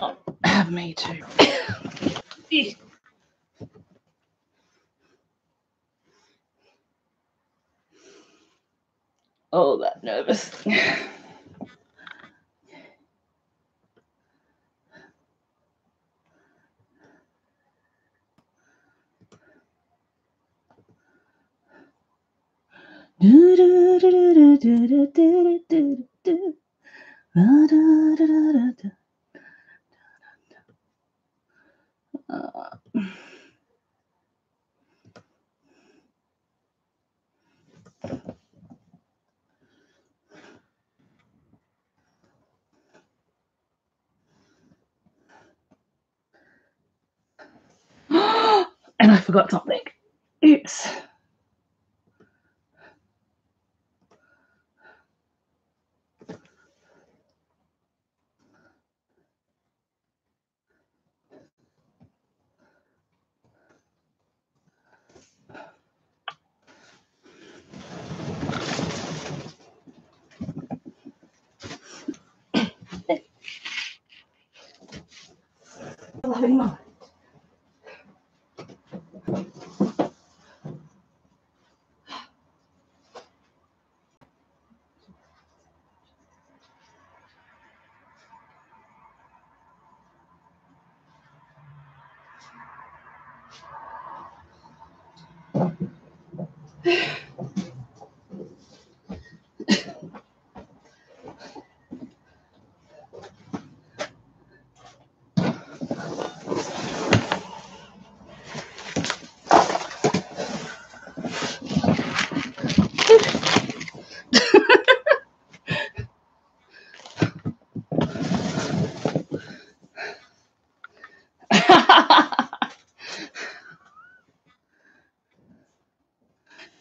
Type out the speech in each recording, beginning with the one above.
Oh, have me too. Oh, that nervous. And I forgot something. Oops.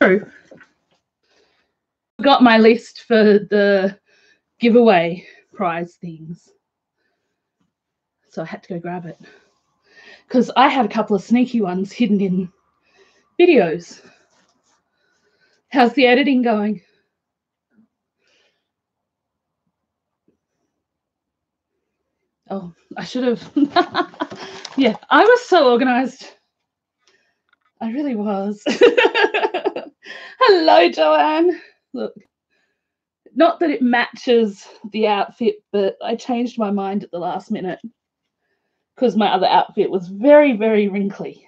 True. Got my list for the giveaway prize things, so I had to go grab it because I had a couple of sneaky ones hidden in videos. How's the editing going? Oh, I should have. Yeah, I was so organized. I really was. Hello, Joanne. Look, not that it matches the outfit, but I changed my mind at the last minute because my other outfit was very, very wrinkly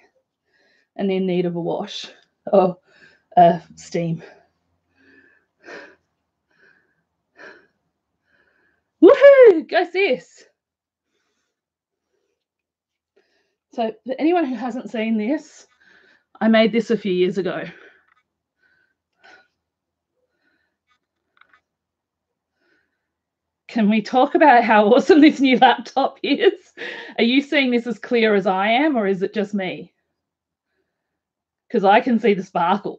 and in need of a wash or steam. Woohoo! Go sis. So for anyone who hasn't seen this, I made this a few years ago. Can we talk about how awesome this new laptop is? Are you seeing this as clear as I am, or is it just me? Because I can see the sparkle.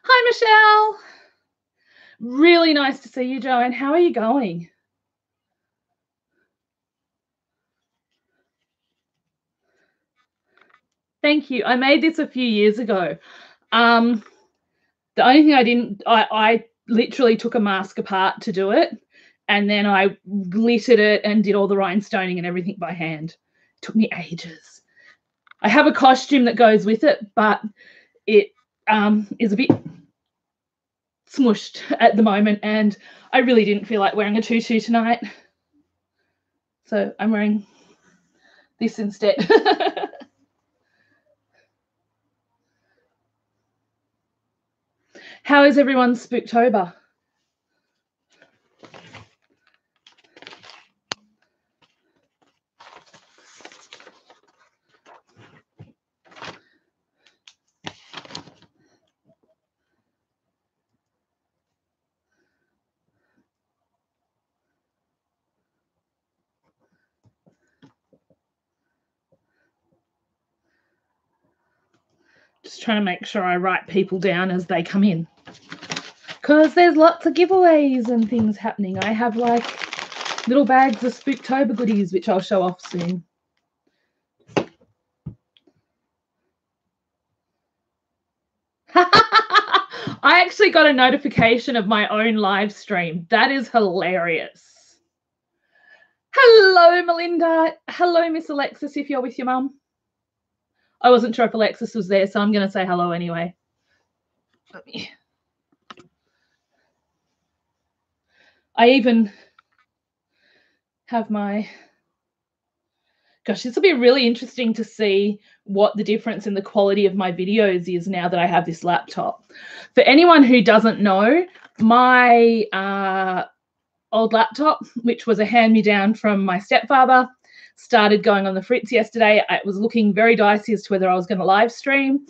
Hi, Michelle. Really nice to see you, Joanne. How are you going? Thank you. I made this a few years ago. The only thing I literally took a mask apart to do it, and then I glittered it and did all the rhinestoning and everything by hand. It took me ages. I have a costume that goes with it, but it is a bit smushed at the moment, and I really didn't feel like wearing a tutu tonight. So I'm wearing this instead. How is everyone's Spooktober? Just trying to make sure I write people down as they come in, because there's lots of giveaways and things happening. I have like little bags of Spooktober goodies, which I'll show off soon. I actually got a notification of my own live stream. That is hilarious. Hello, Melinda. Hello, Miss Alexis, if you're with your mum. I wasn't sure if Alexis was there, so I'm going to say hello anyway. I even have my... Gosh, this will be really interesting to see what the difference in the quality of my videos is now that I have this laptop. For anyone who doesn't know, my old laptop, which was a hand-me-down from my stepfather, started going on the fritz yesterday. It was looking very dicey as to whether I was going to live stream.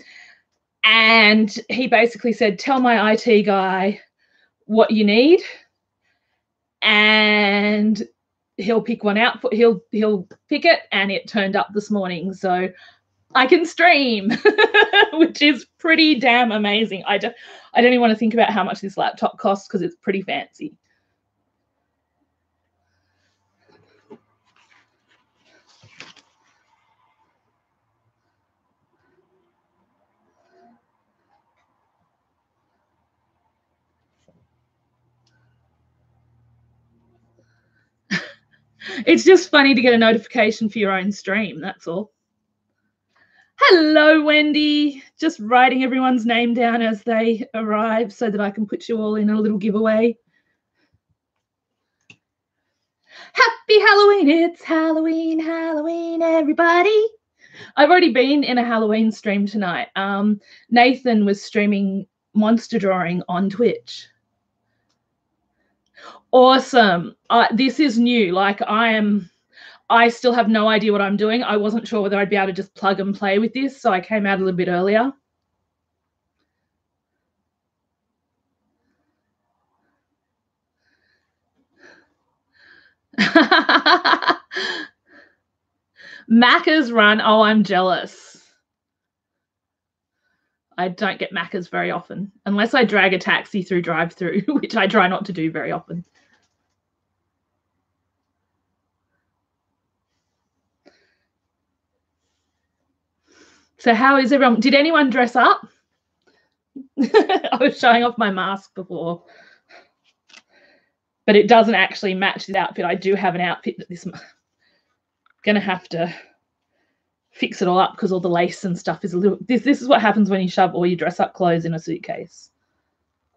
And he basically said, tell my IT guy what you need and he'll pick one out. He'll pick it, and it turned up this morning. So I can stream, which is pretty damn amazing. I don't even want to think about how much this laptop costs because it's pretty fancy. It's just funny to get a notification for your own stream, that's all. Hello, Wendy. Just writing everyone's name down as they arrive so that I can put you all in a little giveaway. Happy Halloween. It's Halloween, Halloween, everybody. I've already been in a Halloween stream tonight. Nathan was streaming monster drawing on Twitch. Awesome. This is new. Like I still have no idea what I'm doing. I wasn't sure whether I'd be able to just plug and play with this, so I came out a little bit earlier. Macca's run. Oh, I'm jealous. I don't get Macca's very often, unless I drag a taxi through drive-through, which I try not to do very often. So how is everyone? Did anyone dress up? I was showing off my mask before, but it doesn't actually match the outfit. I do have an outfit that this... Going to have to fix it all up because all the lace and stuff is a little... This is what happens when you shove all your dress-up clothes in a suitcase.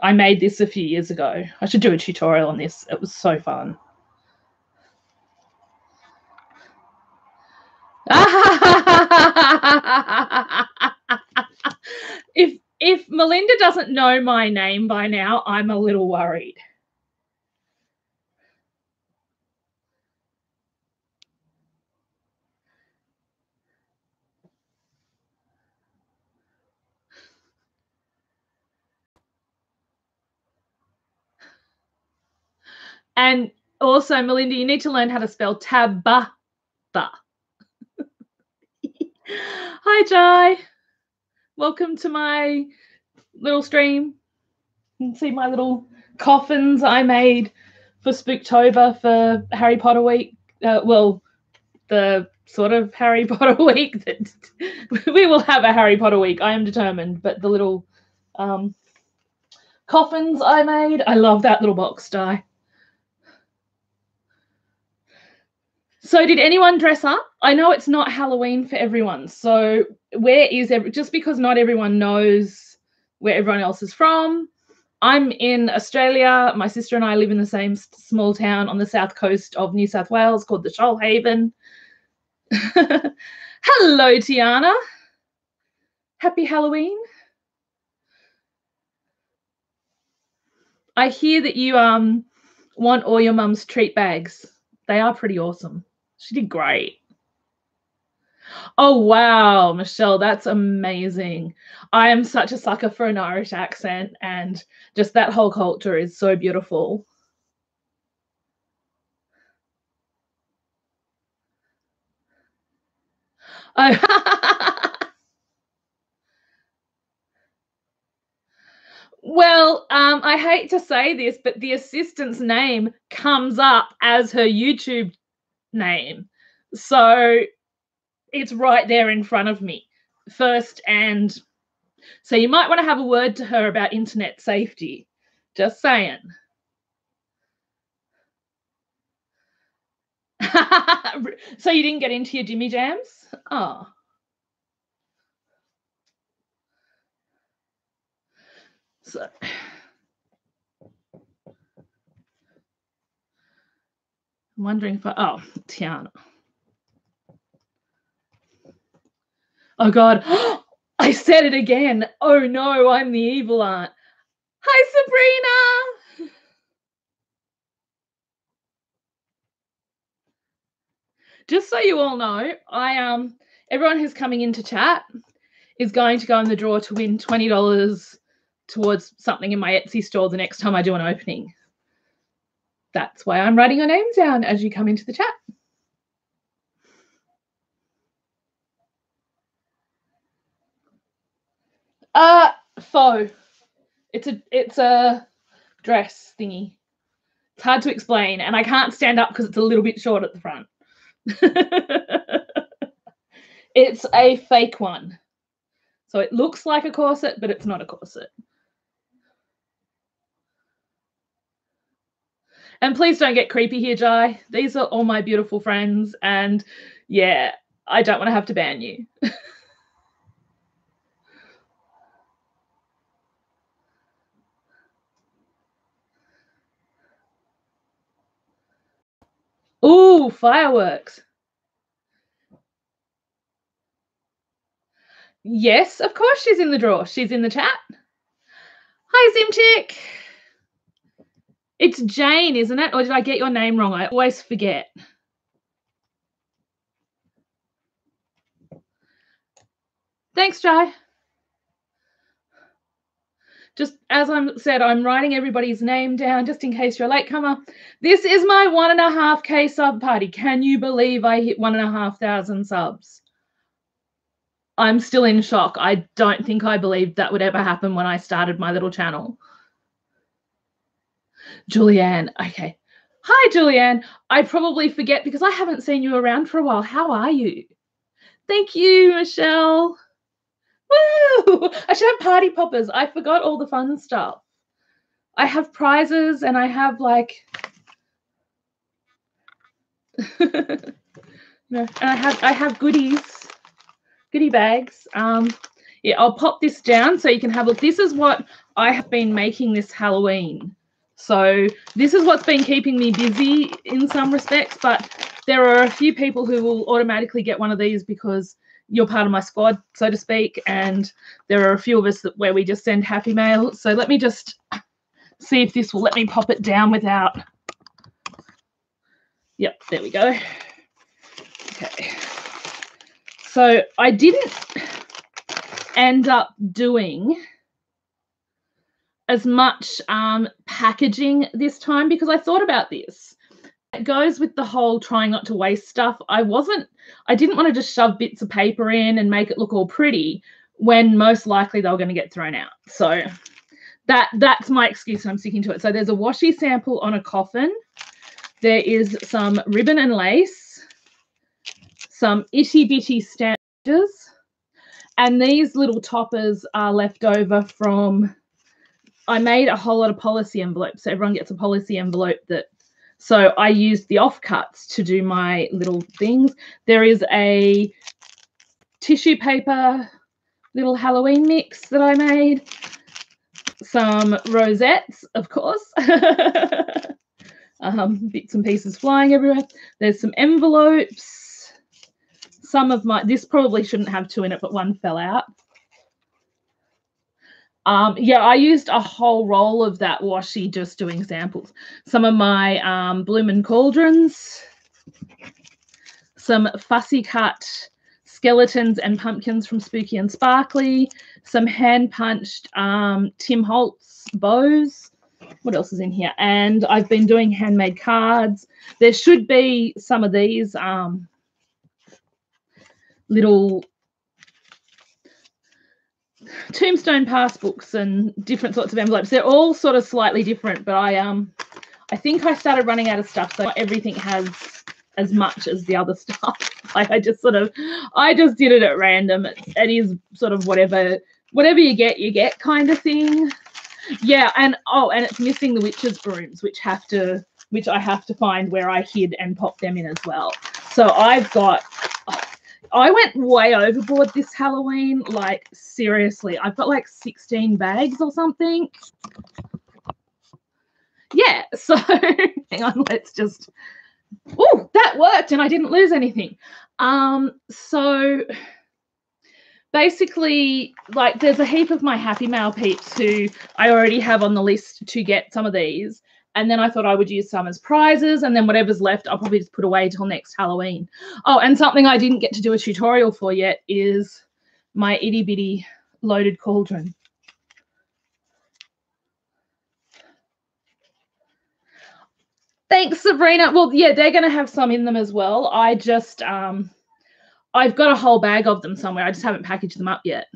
I made this a few years ago. I should do a tutorial on this. It was so fun. If Melinda doesn't know my name by now, I'm a little worried. And also, Melinda, you need to learn how to spell Tabitha. Hi, Jai. Welcome to my little stream. You can see my little coffins I made for Spooktober for Harry Potter week. Well, the sort of Harry Potter week that we will have a Harry Potter week. I am determined. But the little coffins I made, I love that little box die. So did anyone dress up? I know it's not Halloween for everyone. So where is just because not everyone knows where everyone else is from. I'm in Australia. My sister and I live in the same small town on the south coast of New South Wales called the Shoalhaven. Hello, Tiana. Happy Halloween. I hear that you want all your mum's treat bags. They are pretty awesome. She did great. Oh, wow, Michelle, that's amazing. I am such a sucker for an Irish accent, and just that whole culture is so beautiful. Well, I hate to say this, but the assistant's name comes up as her YouTube name. So it's right there in front of me. First and So you might want to have a word to her about internet safety. Just saying. So you didn't get into your Jimmy Jams? Oh. So I'm wondering if oh, Tiana. Oh God, I said it again. Oh no, I'm the evil aunt. Hi, Sabrina. Just so you all know, everyone who's coming into chat is going to go in the draw to win $20 towards something in my Etsy store the next time I do an opening. That's why I'm writing your names down as you come into the chat. Faux. It's a dress thingy. It's hard to explain, and I can't stand up because it's a little bit short at the front. It's a fake one. So it looks like a corset, but it's not a corset. And please don't get creepy here, Jai. These are all my beautiful friends, and yeah, I don't want to have to ban you. Ooh, fireworks. Yes, of course she's in the draw. She's in the chat. Hi, Zimchick. It's Jane, isn't it? Or did I get your name wrong? I always forget. Thanks, Jai. Just as I said, I'm writing everybody's name down just in case you're a latecomer. This is my 1.5K sub party. Can you believe I hit 1,500 subs? I'm still in shock. I don't think I believed that would ever happen when I started my little channel. Julianne, okay. Hi, Julianne. I probably forget because I haven't seen you around for a while. How are you? Thank you, Michelle. Woo! I should have party poppers. I forgot all the fun stuff. I have prizes and I have like no, and I have goodies, goodie bags. Yeah, I'll pop this down so you can have a look. This is what I have been making this Halloween. So this is what's been keeping me busy in some respects, but there are a few people who will automatically get one of these because you're part of my squad, so to speak, and there are a few of us where we just send happy mail. So let me just see if this will let me pop it down without. Yep, there we go. Okay. So I didn't end up doing as much packaging this time because I thought about this. It goes with the whole trying not to waste stuff. I didn't want to just shove bits of paper in and make it look all pretty when most likely they were going to get thrown out. So that's my excuse and I'm sticking to it. So there's a washi sample on a coffin. There is some ribbon and lace, some itty bitty stitches, and these little toppers are left over from, I made a whole lot of policy envelopes. So everyone gets a policy envelope so I used the offcuts to do my little things. There is a tissue paper little Halloween mix that I made. Some rosettes, of course. Bits and pieces flying everywhere. There's some envelopes. Some of this probably shouldn't have two in it, but one fell out. Yeah, I used a whole roll of that washi just doing samples. Some of my bloomin' cauldrons, some fussy cut skeletons and pumpkins from Spooky and Sparkly, some hand punched Tim Holtz bows. What else is in here? And I've been doing handmade cards. There should be some of these little tombstone passbooks and different sorts of envelopes. They're all sort of slightly different, but I think I started running out of stuff, so not everything has as much as the other stuff. Like I just did it at random. It is sort of whatever whatever you get kind of thing. Yeah, and it's missing the witch's brooms, which I have to find where I hid and pop them in as well. So I went way overboard this Halloween, like seriously. I've got like 16 bags or something. Yeah, so hang on, let's just, that worked and I didn't lose anything. So basically, like, there's a heap of my Happy Mail peeps who I already have on the list to get some of these. And then I thought I would use some as prizes, and then whatever's left, I'll probably just put away till next Halloween. Oh, and something I didn't get to do a tutorial for yet is my itty bitty loaded cauldron. Thanks, Sabrina. Well, yeah, they're going to have some in them as well. I just, I've got a whole bag of them somewhere. I just haven't packaged them up yet.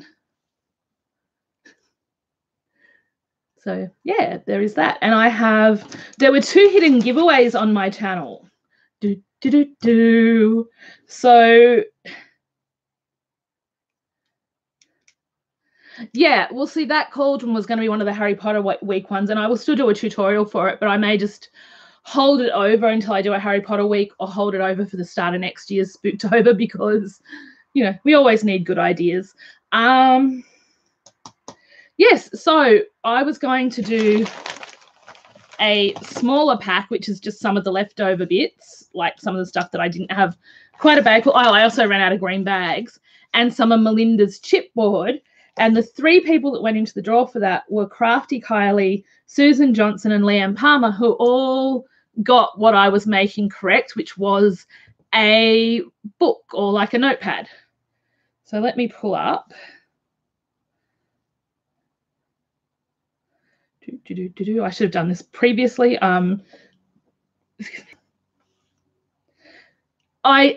So yeah, there is that. And there were 2 hidden giveaways on my channel. So yeah, we'll see, that cauldron was going to be one of the Harry Potter week ones, and I will still do a tutorial for it, but I may just hold it over until I do a Harry Potter week, or hold it over for the start of next year's Spooktober, because, you know, we always need good ideas. Yes, so I was going to do a smaller pack, which is just some of the leftover bits, like some of the stuff that I didn't have quite a bag for. I also ran out of green bags, and some of Melinda's chipboard. And the 3 people that went into the draw for that were Crafty Kylie, Susan Johnson, and Leanne Palmer, who all got what I was making correct, which was a book or like a notepad. So let me pull up. I should have done this previously. I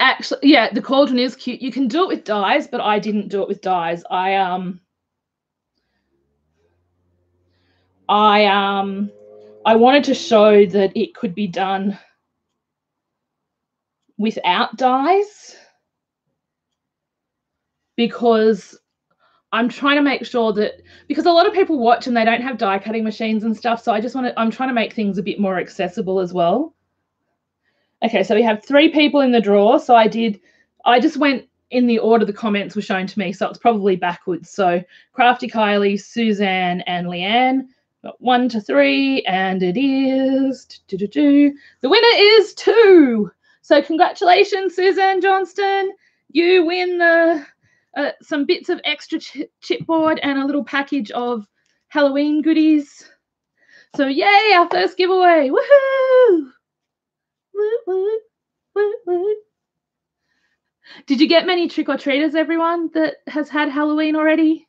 actually, yeah, the cauldron is cute. You can do it with dyes, but I didn't do it with dyes. I wanted to show that it could be done without dyes, because I'm trying to make sure that, because a lot of people watch and they don't have die cutting machines and stuff, so I'm trying to make things a bit more accessible as well. Okay, so we have 3 people in the draw. So I just went in the order the comments were shown to me, so it's probably backwards. So Crafty Kylie, Suzanne, and Leanne got 1 to 3, and it is the winner is 2. So congratulations, Suzanne Johnston. You win the some bits of extra chipboard and a little package of Halloween goodies. So yay, our first giveaway. Woohoo! Woo, woo, woo, woo. Did you get many trick-or-treaters, everyone, that has had Halloween already?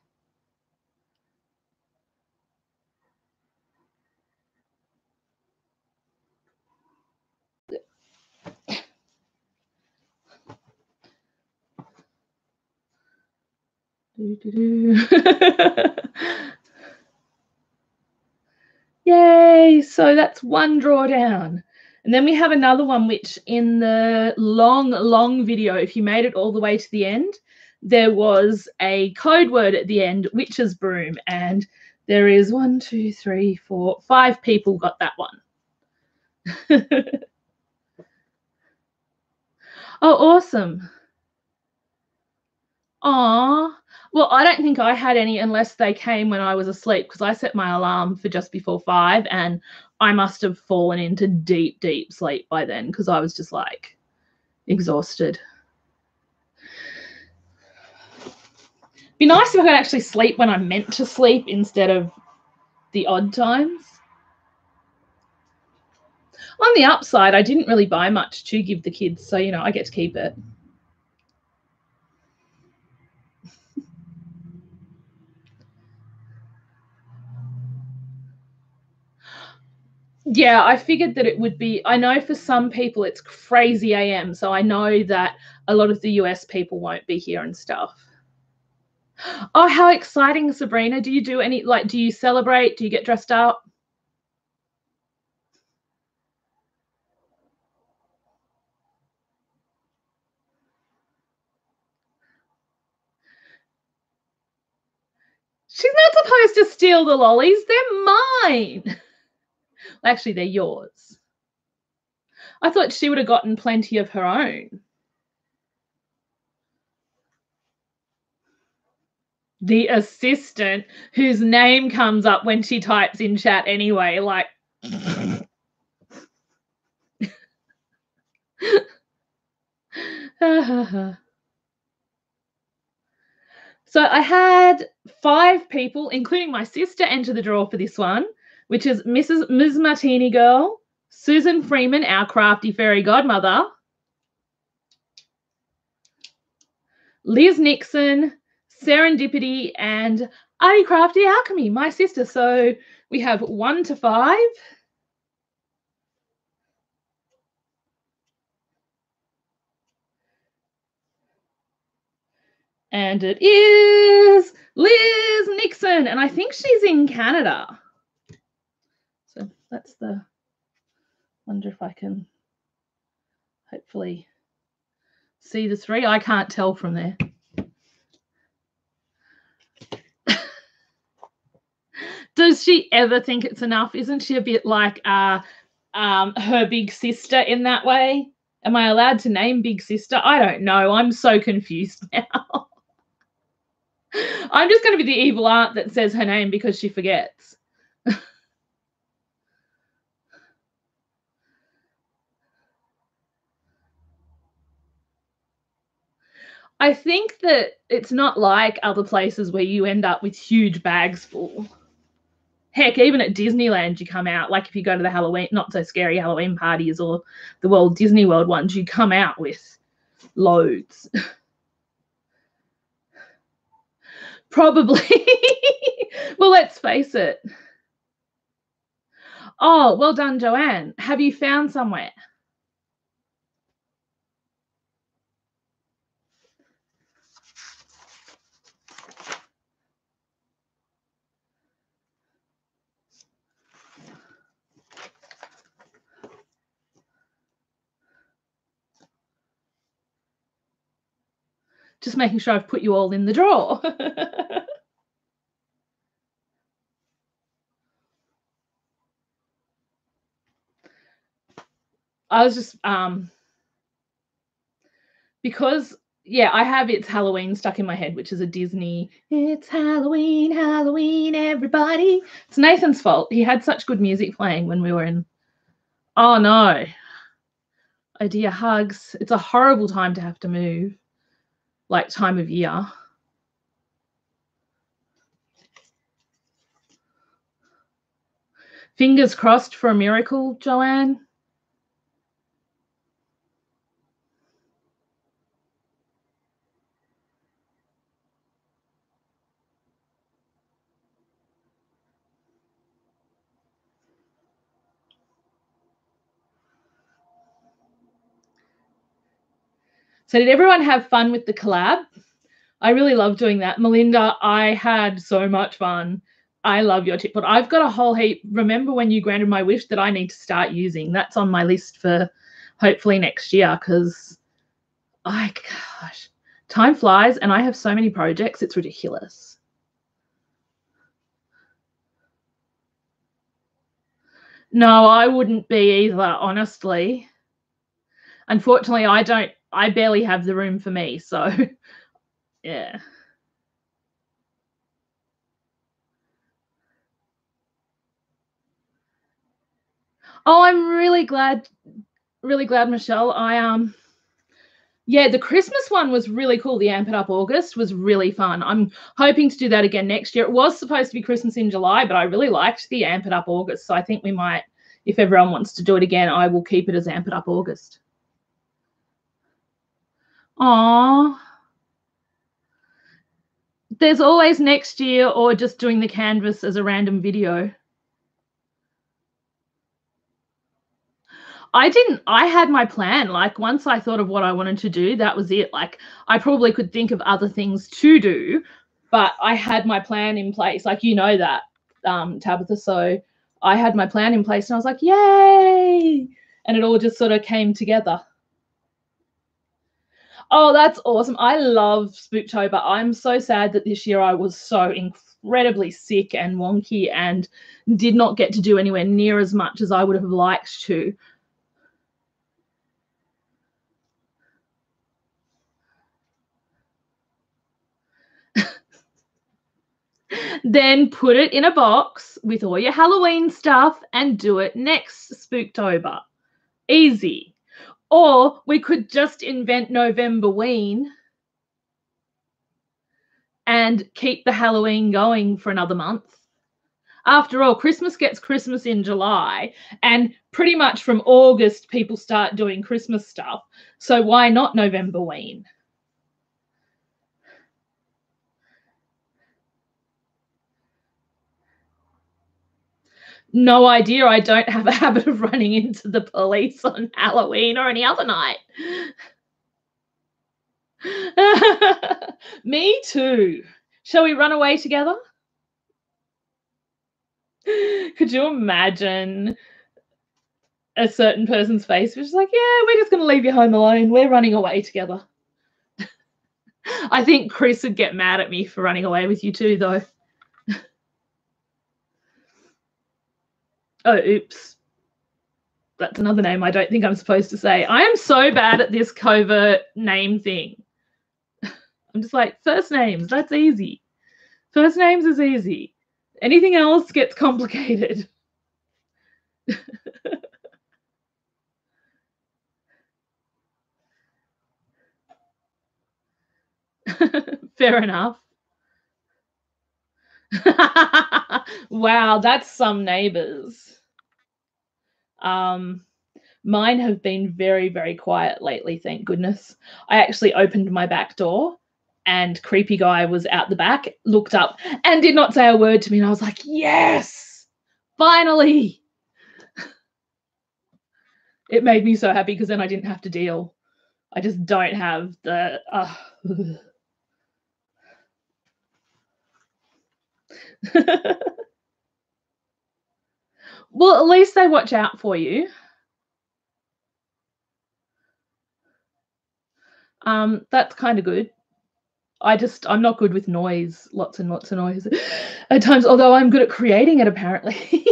Yay! So that's 1 drawdown. And then we have another one, which in the long video, if you made it all the way to the end, there was a code word at the end, witch's broom. And there is 1, 2, 3, 4, 5 people got that one. Oh, awesome. Aw. Well, I don't think I had any unless they came when I was asleep, because I set my alarm for just before 5, and I must have fallen into deep, deep sleep by then, because I was just like exhausted. Be nice if I could actually sleep when I'm meant to sleep instead of the odd times. On the upside, I didn't really buy much to give the kids, so, you know, I get to keep it. Yeah, I figured that it would be, I know for some people it's crazy AM, so I know that a lot of the US people won't be here and stuff. Oh, how exciting, Sabrina. Do you do any, like, do you celebrate? Do you get dressed up? supposed to steal the lollies? They're mine. Actually, they're yours. I thought she would have gotten plenty of her own. The assistant whose name comes up when she types in chat anyway, like. So I had 5 people, including my sister, enter the draw for this one, which is Ms. Martini Girl, Susan Freeman, our crafty fairy godmother, Liz Nixon, Serendipity, and Artie Crafty Alchemy, my sister. So we have 1 to 5. And it is Liz Nixon, and I think she's in Canada. So that's the, wonder if I can hopefully see the 3. I can't tell from there. Does she ever think it's enough? Isn't she a bit like her big sister in that way? Am I allowed to name big sister? I don't know. I'm so confused now. I'm just going to be the evil aunt that says her name because she forgets. I think that it's not like other places where you end up with huge bags full. Heck, even at Disneyland, you come out, like if you go to the Halloween, not so scary Halloween parties or the Walt Disney World ones, you come out with loads. Probably. Well, let's face it. Oh, well done, Joanne. Have you found somewhere? Just making sure I've put you all in the drawer. I was just because yeah, I have It's Halloween stuck in my head, which is a Disney. It's Halloween, Halloween, everybody. It's Nathan's fault. He had such good music playing when we were in. Oh no. Oh dear, hugs. It's a horrible time to have to move, like time of year. Fingers crossed for a miracle, Joanne. So did everyone have fun with the collab? I really love doing that. Melinda, I had so much fun. I love your chipboard. I've got a whole heap. Remember when you granted my wish that I need to start using? That's on my list for hopefully next year because, gosh, time flies and I have so many projects. It's ridiculous. No, I wouldn't be either, honestly. Unfortunately, I barely have the room for me. So, yeah. Oh, I'm really glad, Michelle. Yeah, the Christmas one was really cool. The Amp It Up August was really fun. I'm hoping to do that again next year. It was supposed to be Christmas in July, but I really liked the Amp It Up August. So I think we might, if everyone wants to do it again, I will keep it as Amp It Up August. Aww. There's always next year or just doing the canvas as a random video. I had my plan. Like once I thought of what I wanted to do, that was it. Like I probably could think of other things to do, but I had my plan in place. Like, you know that, Tabitha. So I had my plan in place and I was like, yay. And it all just sort of came together. Oh, that's awesome. I love Spooktober. I'm so sad that this year I was so incredibly sick and wonky and did not get to do anywhere near as much as I would have liked to. Then put it in a box with all your Halloween stuff and do it next Spooktober. Easy. Or we could just invent Novemberween and keep the Halloween going for another month. After all, Christmas gets Christmas in July, and pretty much from August, people start doing Christmas stuff. So why not Novemberween? No idea. I don't have a habit of running into the police on Halloween or any other night. Me too. Shall we run away together? Could you imagine a certain person's face which is like, yeah, we're just going to leave you home alone. We're running away together. I think Chris would get mad at me for running away with you too, though. Oh, oops. That's another name I don't think I'm supposed to say. I am so bad at this covert name thing. I'm just like, first names, that's easy. First names is easy. Anything else gets complicated. Fair enough. Wow, that's some neighbors. Mine have been very, very quiet lately, thank goodness. I actually opened my back door and creepy guy was out the back, looked up and did not say a word to me. And I was like, yes, finally. It made me so happy because then I didn't have to deal. I just don't have the... Well, at least they watch out for you. That's kind of good. I'm not good with noise, lots and lots of noise at times, although I'm good at creating it apparently.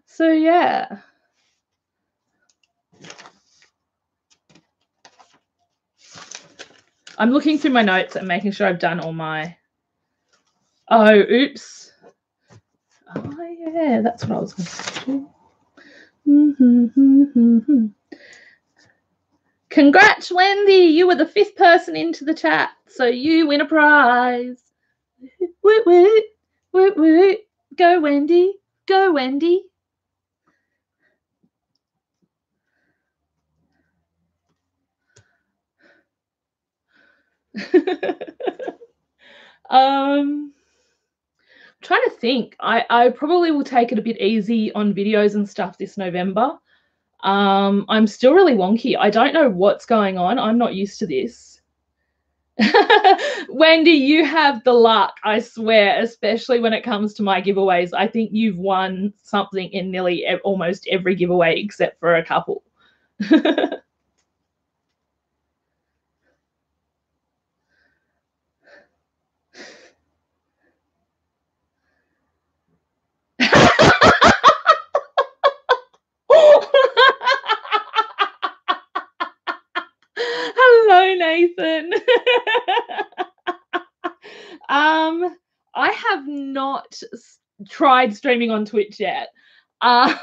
So yeah. I'm looking through my notes and making sure I've done all my... Oh, oops. Oh yeah, that's what I was going to say. Congrats, Wendy! You were the 5th person into the chat, so you win a prize. Woot woot, woot woot. Go Wendy, go Wendy. Trying to think. I probably will take it a bit easy on videos and stuff this November. I'm still really wonky. I don't know what's going on. I'm not used to this. Wendy, you have the luck, I swear, especially when it comes to my giveaways. I think you've won something in nearly almost every giveaway except for a couple. Hello, Nathan. I have not tried streaming on Twitch yet. For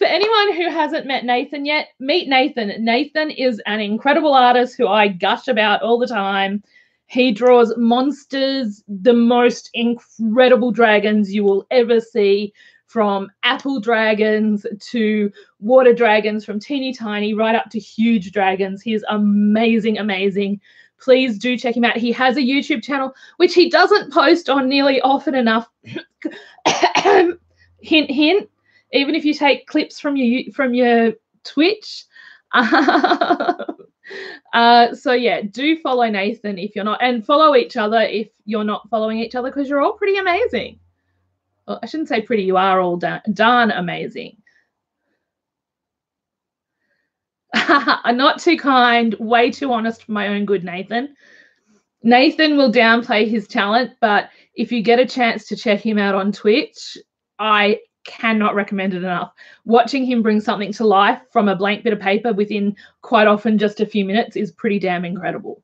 anyone who hasn't met Nathan yet, meet Nathan. Nathan is an incredible artist who I gush about all the time. He draws monsters, the most incredible dragons you will ever see, from apple dragons to water dragons, from teeny tiny right up to huge dragons. He is amazing, amazing. Please do check him out. He has a YouTube channel, which he doesn't post on nearly often enough. Hint, hint. Even if you take clips from your Twitch. So yeah, do follow Nathan if you're not, and follow each other if you're not following each other, because you're all pretty amazing. Well, I shouldn't say pretty, you are all darn amazing. I'm not too kind, way too honest for my own good, Nathan. Nathan will downplay his talent, but if you get a chance to check him out on Twitch, I cannot recommend it enough. Watching him bring something to life from a blank bit of paper within quite often just a few minutes is pretty damn incredible.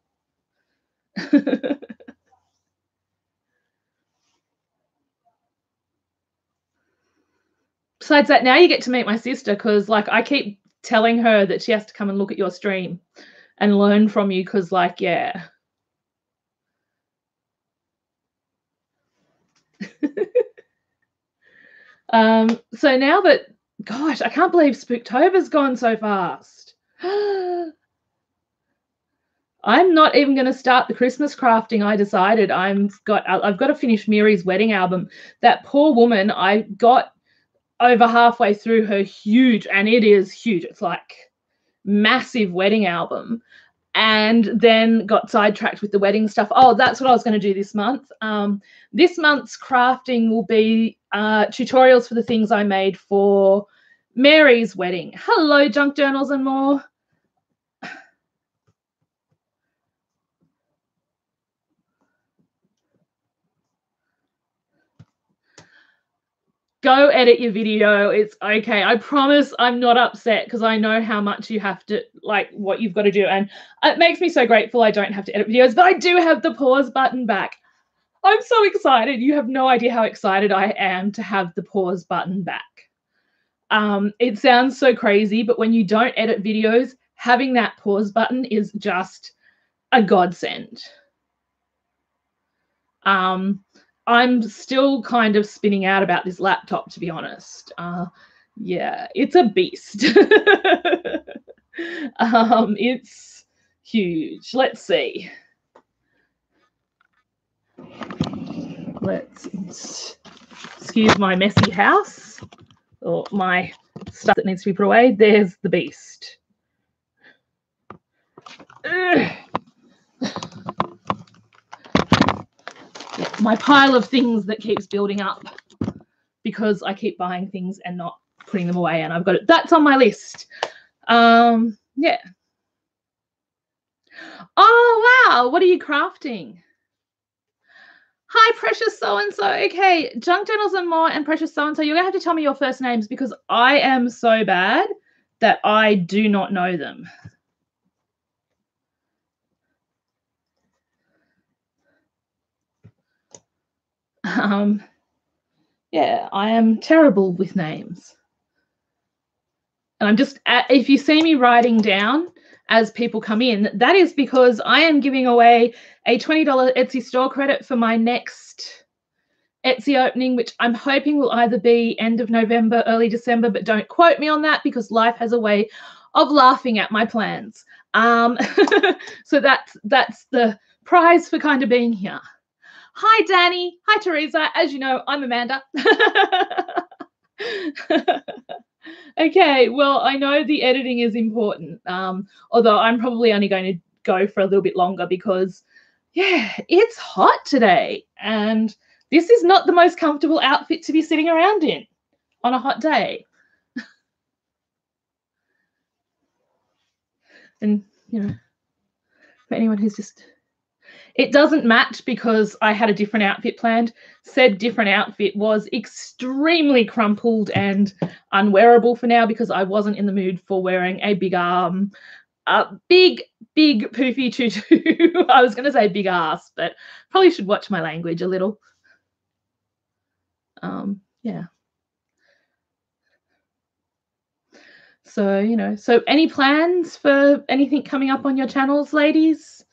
Besides that, now you get to meet my sister, because like I keep telling her that she has to come and look at your stream and learn from you, because like, yeah. So now that, gosh, I can't believe Spooktober's gone so fast. I'm not even going to start the Christmas crafting. I decided I've got to finish Miri's wedding album. That poor woman, I got over halfway through her huge, and it is huge, it's like massive wedding album, and then got sidetracked with the wedding stuff. Oh, that's what I was going to do this month. This month's crafting will be tutorials for the things I made for Mary's wedding. Hello, Junk Journals and More. Go edit your video. It's okay. I promise I'm not upset, because I know how much you have to, like, what you've got to do. And it makes me so grateful I don't have to edit videos, but I do have the pause button back. I'm so excited. You have no idea how excited I am to have the pause button back. It sounds so crazy, but when you don't edit videos, having that pause button is just a godsend. I'm still kind of spinning out about this laptop, to be honest. Yeah, it's a beast. It's huge. Let's see. Let's excuse my messy house, or my stuff that needs to be put away. There's the beast. My pile of things that keeps building up because I keep buying things and not putting them away, and I've got it. That's on my list. Yeah. Oh, wow. What are you crafting? Hi, Precious So-and-so. Okay, Junk Journals and More and Precious So-and-so, you're going to have to tell me your first names, because I am so bad that I do not know them. Yeah, I am terrible with names. And I'm just, if you see me writing down as people come in, that is because I am giving away a $20 Etsy store credit for my next Etsy opening, which I'm hoping will either be end of November, early December, but don't quote me on that, because life has a way of laughing at my plans. So that's the prize for kind of being here. Hi, Danny. Hi, Teresa. As you know, I'm Amanda. Okay, well, I know the editing is important, although I'm probably only going to go for a little bit longer, because, yeah, it's hot today, and this is not the most comfortable outfit to be sitting around in on a hot day. And, you know, for anyone who's just... It doesn't match because I had a different outfit planned. Said different outfit was extremely crumpled and unwearable for now, because I wasn't in the mood for wearing a big big poofy tutu. I was going to say big ass, but probably should watch my language a little. Yeah. So, you know, so any plans for anything coming up on your channels, ladies?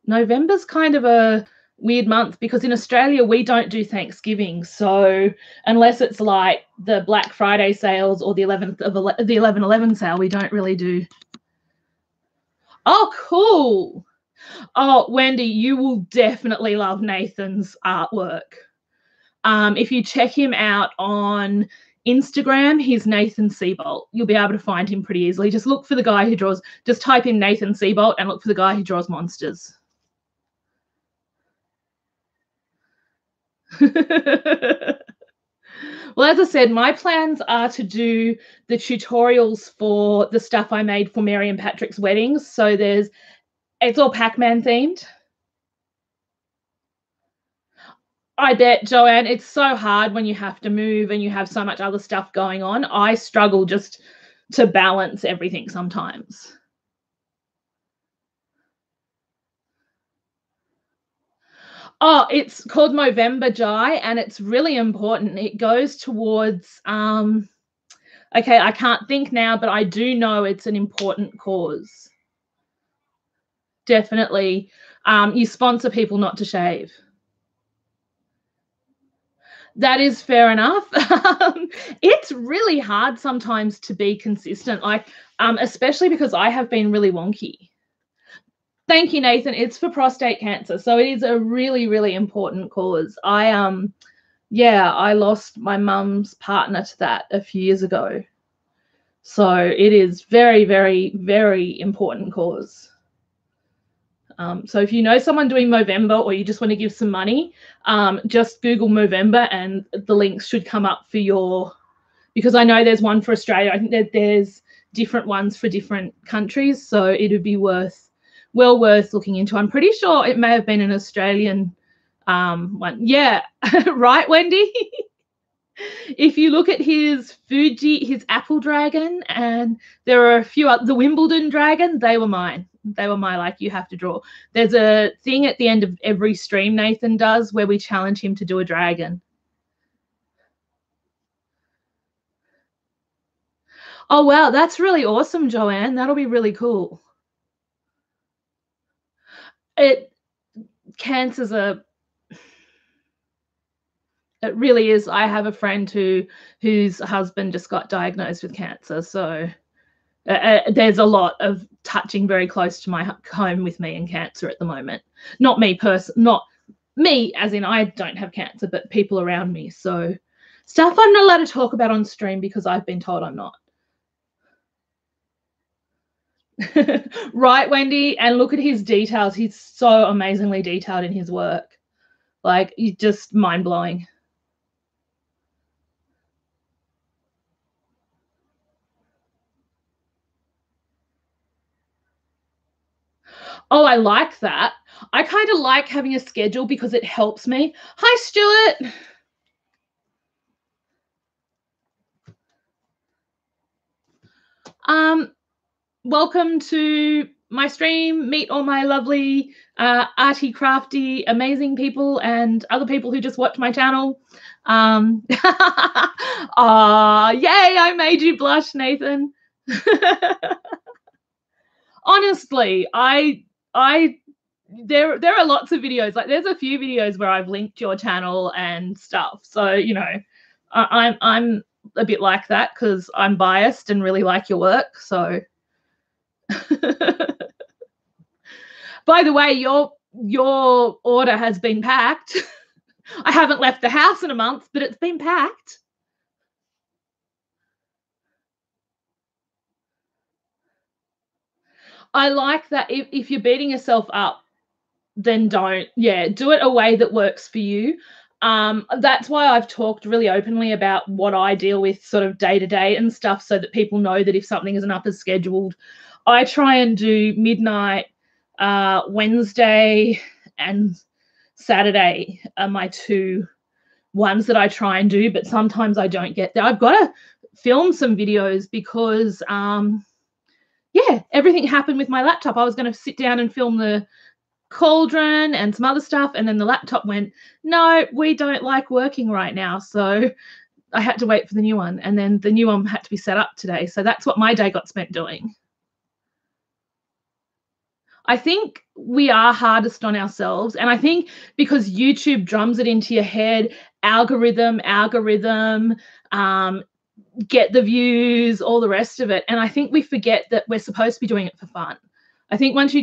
November's kind of a weird month, because in Australia we don't do Thanksgiving, so unless it's like the Black Friday sales or the 11/11 sale, we don't really do. Oh, cool. Oh, Wendy, you will definitely love Nathan's artwork. If you check him out on Instagram, he's Nathan Seabolt. You'll be able to find him pretty easily. Just look for the guy who draws, just type in Nathan Seabolt and look for the guy who draws monsters. Well, as I said, my plans are to do the tutorials for the stuff I made for Mary and Patrick's weddings. So it's all Pac-Man themed. I bet, Joanne, it's so hard when you have to move and you have so much other stuff going on. I struggle just to balance everything sometimes. Oh, it's called Movember Jai, and it's really important. It goes towards okay, I can't think now, but I do know it's an important cause. Definitely. You sponsor people not to shave. That is fair enough. It's really hard sometimes to be consistent, like, especially because I have been really wonky. Thank you, Nathan. It's for prostate cancer, so it is a really, really important cause. Yeah, I lost my mum's partner to that a few years ago. So it is very, very, very important cause. So if you know someone doing Movember or you just want to give some money, just Google Movember and the links should come up for because I know there's one for Australia. I think that there's different ones for different countries. So it would be well worth looking into. I'm pretty sure it may have been an Australian one. Yeah, right, Wendy? If you look at his apple dragon, and there are a few the Wimbledon dragon, they were mine. They were my, like, you have to draw. There's a thing at the end of every stream Nathan does where we challenge him to do a dragon. Oh, wow, that's really awesome, Joanne. That'll be really cool. Cancer's it really is. I have a friend whose husband just got diagnosed with cancer, so there's a lot of touching very close to my home with me and cancer at the moment. Not me as in I don't have cancer, but people around me. So stuff I'm not allowed to talk about on stream because I've been told I'm not. Right, Wendy? And look at his details. He's so amazingly detailed in his work. Like, he's just mind-blowing. Oh, I like that. I kind of like having a schedule because it helps me. Hi, Stuart. Welcome to my stream. Meet all my lovely arty, crafty, amazing people and other people who just watch my channel. Yay, I made you blush, Nathan. Honestly, there are lots of videos. Like, there's a few videos where I've linked your channel and stuff. So, you know, I'm a bit like that because I'm biased and really like your work. So by the way, your order has been packed. I haven't left the house in a month, but it's been packed. I like that. If you're beating yourself up, then don't. Yeah, do it a way that works for you. That's why I've talked really openly about what I deal with sort of day to day and stuff, so that people know that if something isn't up as scheduled, I try and do midnight Wednesday and Saturday are my two ones that I try and do, but sometimes I don't get there. I've got to film some videos because yeah, everything happened with my laptop. I was going to sit down and film the cauldron and some other stuff, and then the laptop went, no, we don't like working right now. So I had to wait for the new one, and then the new one had to be set up today. So that's what my day got spent doing. I think we are hardest on ourselves, and I think because YouTube drums it into your head, algorithm, get the views, all the rest of it, and I think we forget that we're supposed to be doing it for fun. I think once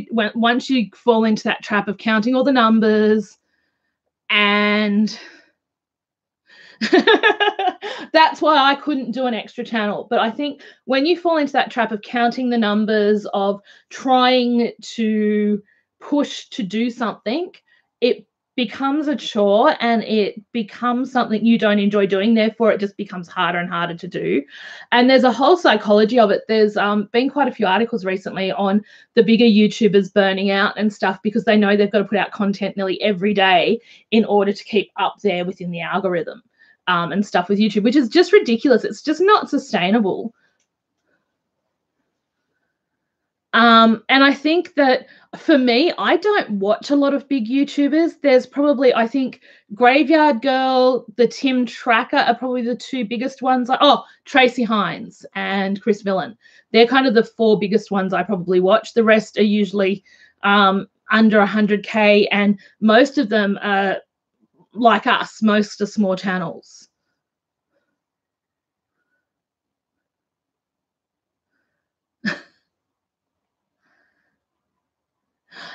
you fall into that trap of counting all the numbers, and that's why I couldn't do an extra channel. But I think when you fall into that trap of counting the numbers, of trying to push to do something, it becomes a chore and it becomes something you don't enjoy doing. Therefore, it just becomes harder and harder to do. And there's a whole psychology of it. There's been quite a few articles recently on the bigger YouTubers burning out and stuff because they know they've got to put out content nearly every day in order to keep up there within the algorithm and stuff with YouTube, which is just ridiculous. It's just not sustainable. And I think that for me, I don't watch a lot of big YouTubers. There's probably, I think, Graveyard Girl, the Tim Tracker are probably the two biggest ones. Oh, Tracy Hines and Chris Millen. They're kind of the four biggest ones I probably watch. The rest are usually under 100K, and most of them are like us. Most are small channels.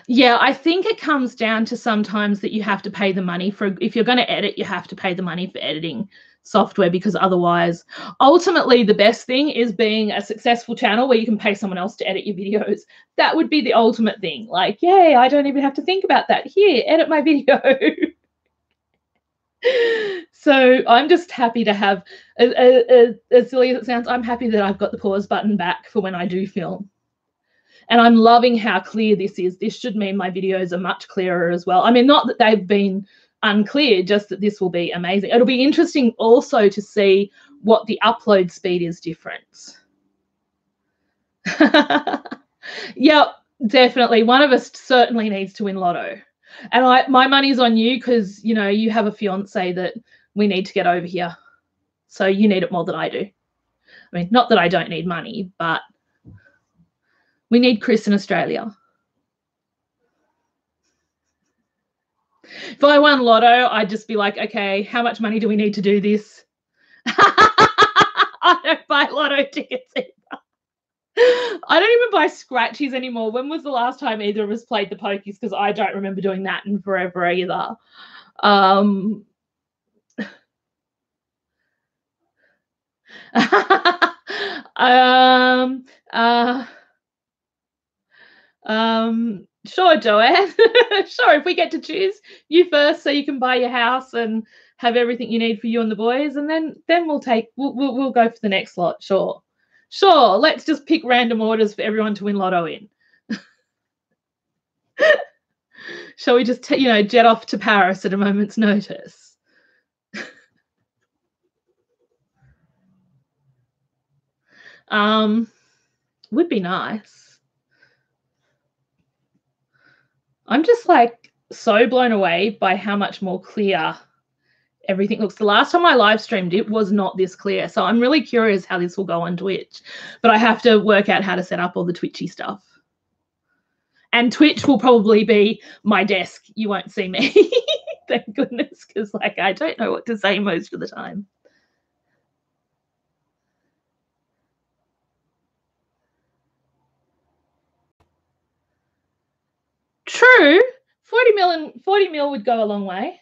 Yeah, I think it comes down to sometimes that you have to pay the money for, if you're going to edit, you have to pay the money for editing software, because otherwise, ultimately, the best thing is being a successful channel where you can pay someone else to edit your videos. That would be the ultimate thing. Like, yay, I don't even have to think about that. Here, edit my video. So I'm just happy to have, as silly as it sounds, I'm happy that I've got the pause button back for when I do film. And I'm loving how clear this is. This should mean my videos are much clearer as well. I mean, not that they've been unclear, just that this will be amazing. It'll be interesting also to see what the upload speed is different. Yep, definitely. One of us certainly needs to win lotto. And my money's on you because, you know, you have a fiance that we need to get over here. So you need it more than I do. I mean, not that I don't need money, but we need Chris in Australia. If I won lotto, I'd just be like, okay, how much money do we need to do this? I don't buy lotto tickets either. I don't even buy scratchies anymore. When was the last time either of us played the pokies? Because I don't remember doing that in forever either. Sure, Joanne. Sure, if we get to choose, you first, so you can buy your house and have everything you need for you and the boys, and then we'll go for the next lot. Sure, let's just pick random orders for everyone to win lotto in. Shall we just jet off to Paris at a moment's notice? Would be nice. I'm just like so blown away by how much more clear everything looks. The last time I live streamed, it was not this clear. So I'm really curious how this will go on Twitch. But I have to work out how to set up all the Twitchy stuff. And Twitch will probably be my desk. You won't see me. Thank goodness, because like I don't know what to say most of the time. True. 40 mil would go a long way.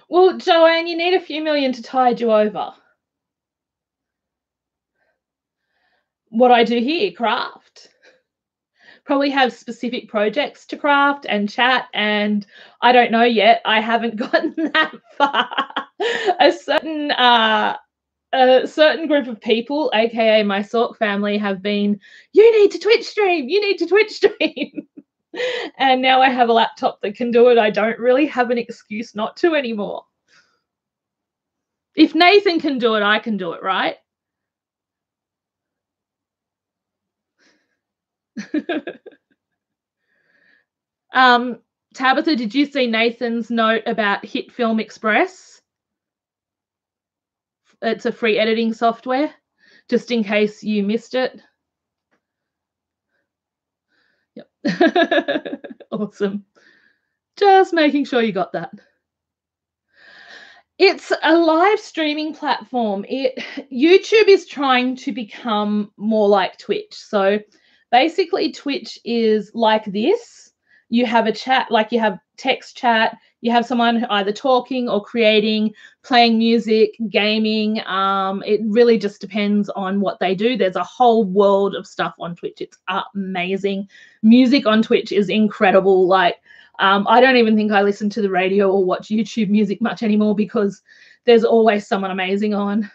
Well, Joanne, you need a few million to tide you over. What I do here, craft. Probably have specific projects to craft and chat, and I don't know yet. I haven't gotten that far. A certain group of people, aka my Sork family, have been, you need to Twitch stream, and now I have a laptop that can do it. I don't really have an excuse not to anymore. If Nathan can do it, I can do it, right? Tabitha, did you see Nathan's note about Hit Film Express? It's a free editing software, just in case you missed it. Yep. Awesome. Just making sure you got that. It's a live streaming platform. YouTube is trying to become more like Twitch. So basically Twitch is like this. You have a chat, like you have text chat, you have someone either talking or creating, playing music, gaming. It really just depends on what they do. There's a whole world of stuff on Twitch. It's amazing. Music on Twitch is incredible. Like I don't even think I listen to the radio or watch YouTube music much anymore because there's always someone amazing on.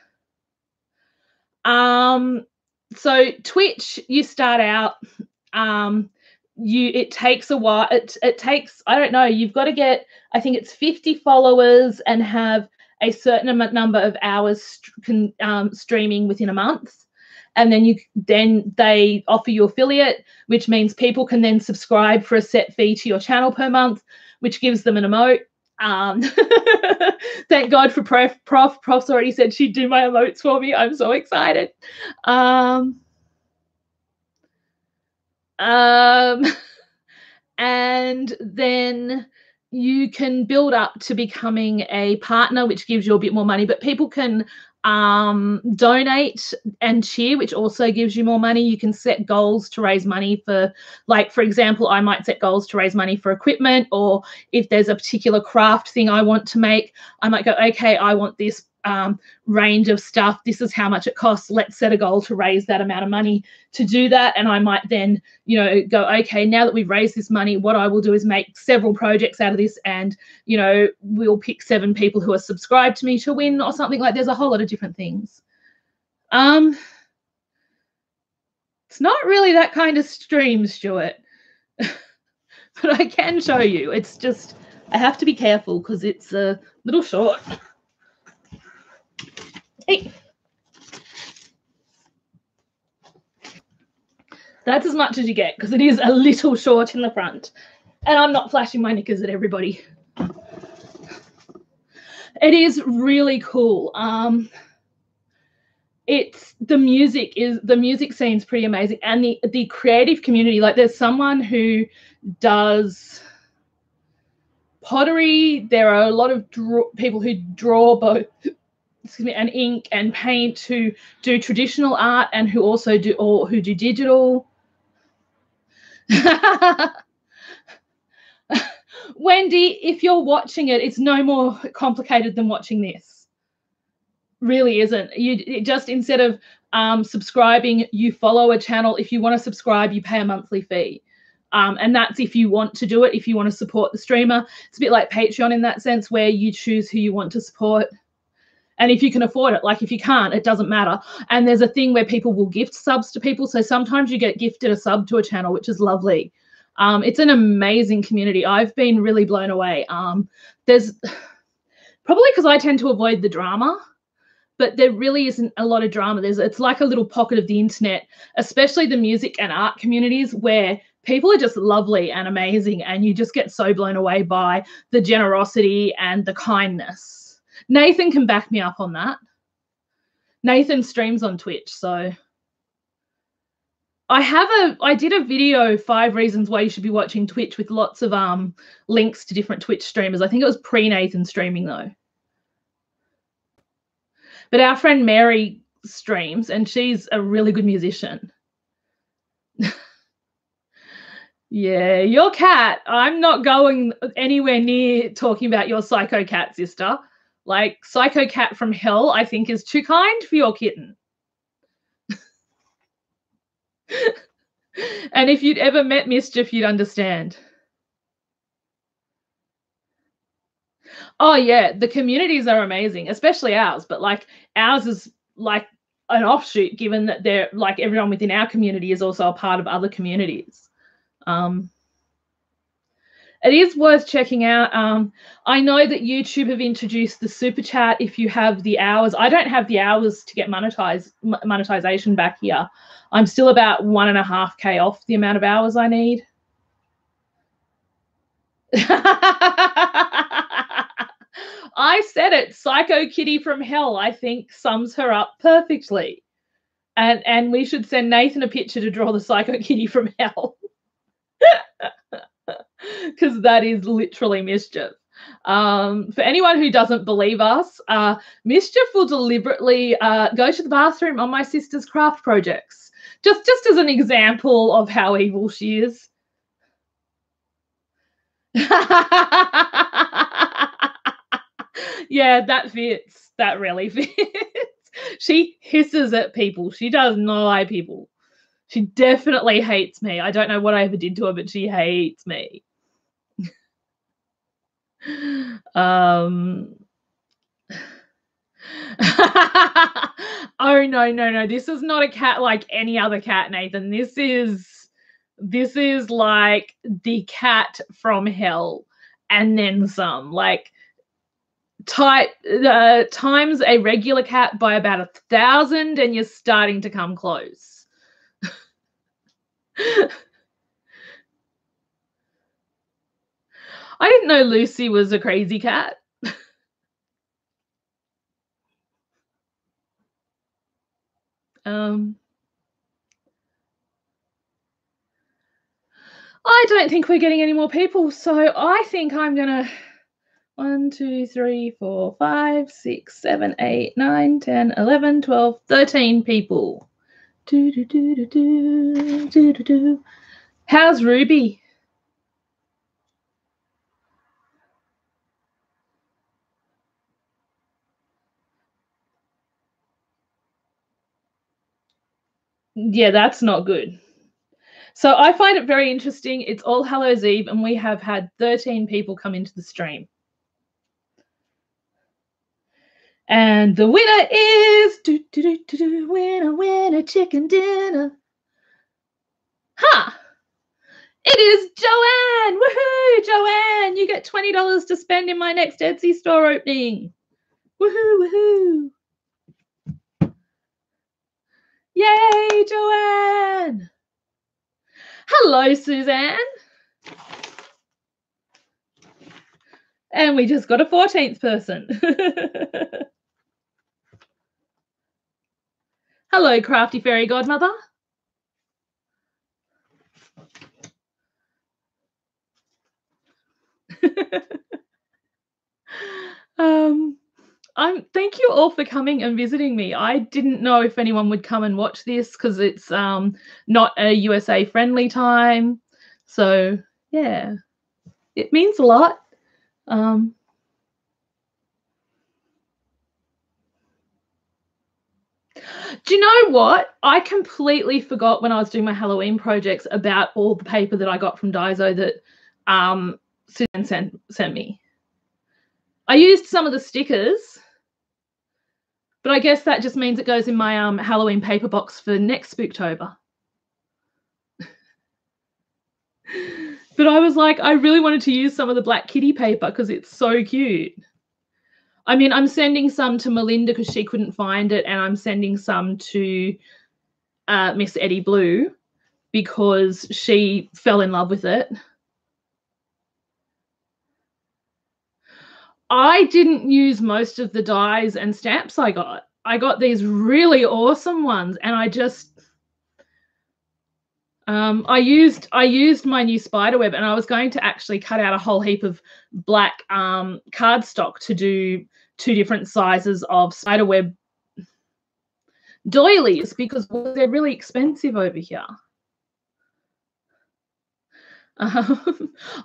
So Twitch, you start out, it takes a while. It takes, I don't know, you've got to get, I think it's 50 followers and have a certain number of hours streaming within a month. And then they offer you affiliate, which means people can then subscribe for a set fee to your channel per month, which gives them an emote. Thank God for Prof. Prof's already said she'd do my emotes for me. I'm so excited. And then you can build up to becoming a partner, which gives you a bit more money, but people can donate and cheer, which also gives you more money. You can set goals to raise money for, like, for example, I might set goals to raise money for equipment, or if there's a particular craft thing I want to make, I might go, okay, I want this range of stuff. This is how much it costs. Let's set a goal to raise that amount of money to do that. And I might then, go, okay, now that we've raised this money, what I will do is make several projects out of this, and, we'll pick 7 people who are subscribed to me to win or something. Like, there's a whole lot of different things. It's not really that kind of stream, Stuart, but I can show you. It's just, I have to be careful because it's a little short. Hey. That's as much as you get because it is a little short in the front. And I'm not flashing my knickers at everybody. It is really cool. The music scene's pretty amazing, and the creative community. Like, there's someone who does pottery. There are a lot of people who draw both, and ink and paint, who do traditional art and who also do digital. Wendy, if you're watching it, it's no more complicated than watching this. Really isn't. It just, instead of subscribing, you follow a channel. If you want to subscribe, you pay a monthly fee. And that's if you want to do it, if you want to support the streamer. It's a bit like Patreon in that sense, where you choose who you want to support. And if you can afford it, like, if you can't, it doesn't matter. And there's a thing where people will gift subs to people. So sometimes you get gifted a sub to a channel, which is lovely. It's an amazing community. I've been really blown away. There's probably because I tend to avoid the drama, but there really isn't a lot of drama. It's like a little pocket of the internet, especially the music and art communities, where people are just lovely and amazing, and you just get so blown away by the generosity and the kindness. Nathan can back me up on that. Nathan streams on Twitch, so I did a video, 5 reasons why you should be watching Twitch, with lots of links to different Twitch streamers. I think it was pre-Nathan streaming though. But our friend Mary streams, and she's a really good musician. Yeah, your cat. I'm not going anywhere near talking about your psycho cat, sister. Like, psycho cat from hell, I think, is too kind for your kitten. And if you'd ever met Mischief, you'd understand. Oh, yeah, the communities are amazing, especially ours. But, like, ours is like an offshoot, given that they're, like, everyone within our community is also a part of other communities. It is worth checking out. I know that YouTube have introduced the super chat if you have the hours. I don't have the hours to get monetization back here. I'm still about 1.5K off the amount of hours I need. I said it. Psycho Kitty from hell, I think, sums her up perfectly. And we should send Nathan a picture to draw the Psycho Kitty from hell. Because that is literally Mischief. For anyone who doesn't believe us, Mischief will deliberately go to the bathroom on my sister's craft projects, just as an example of how evil she is. Yeah, that fits. That really fits. She hisses at people. She does not like people. She definitely hates me. I don't know what I ever did to her, but she hates me. Um, oh no. This is not a cat like any other cat, Nathan. This is like the cat from hell and then some. Like times a regular cat by about 1,000 and you're starting to come close. I didn't know Lucy was a crazy cat. I don't think we're getting any more people, so I think I'm gonna 1, 2, 3, 4, 5, 6, 7, 8, 9, 10, 11, 12, 13 people. How's Ruby? Yeah, that's not good. So I find it very interesting. It's All Hallows Eve, and we have had 13 people come into the stream. And the winner is winner chicken dinner. Ha! It is Joanne! Woohoo, Joanne! You get $20 to spend in my next Etsy store opening. Woohoo, woohoo. Yay, Joanne! Hello, Suzanne. And we just got a 14th person. Hello, Crafty Fairy Godmother. Thank you all for coming and visiting me. I didn't know if anyone would come and watch this because it's not a USA friendly time. So yeah, it means a lot. Do you know what? I completely forgot when I was doing my Halloween projects about all the paper that I got from Daiso that Suzanne sent me. I used some of the stickers, but I guess that just means it goes in my Halloween paper box for next Spooktober. But I was like, I really wanted to use some of the Black Kitty paper because it's so cute. I mean, I'm sending some to Melinda because she couldn't find it, and I'm sending some to Miss Eddie Blue because she fell in love with it. I didn't use most of the dies and stamps I got. I got these really awesome ones, and I just I used my new spiderweb, and I was going to actually cut out a whole heap of black cardstock to do 2 different sizes of spiderweb doilies because they're really expensive over here.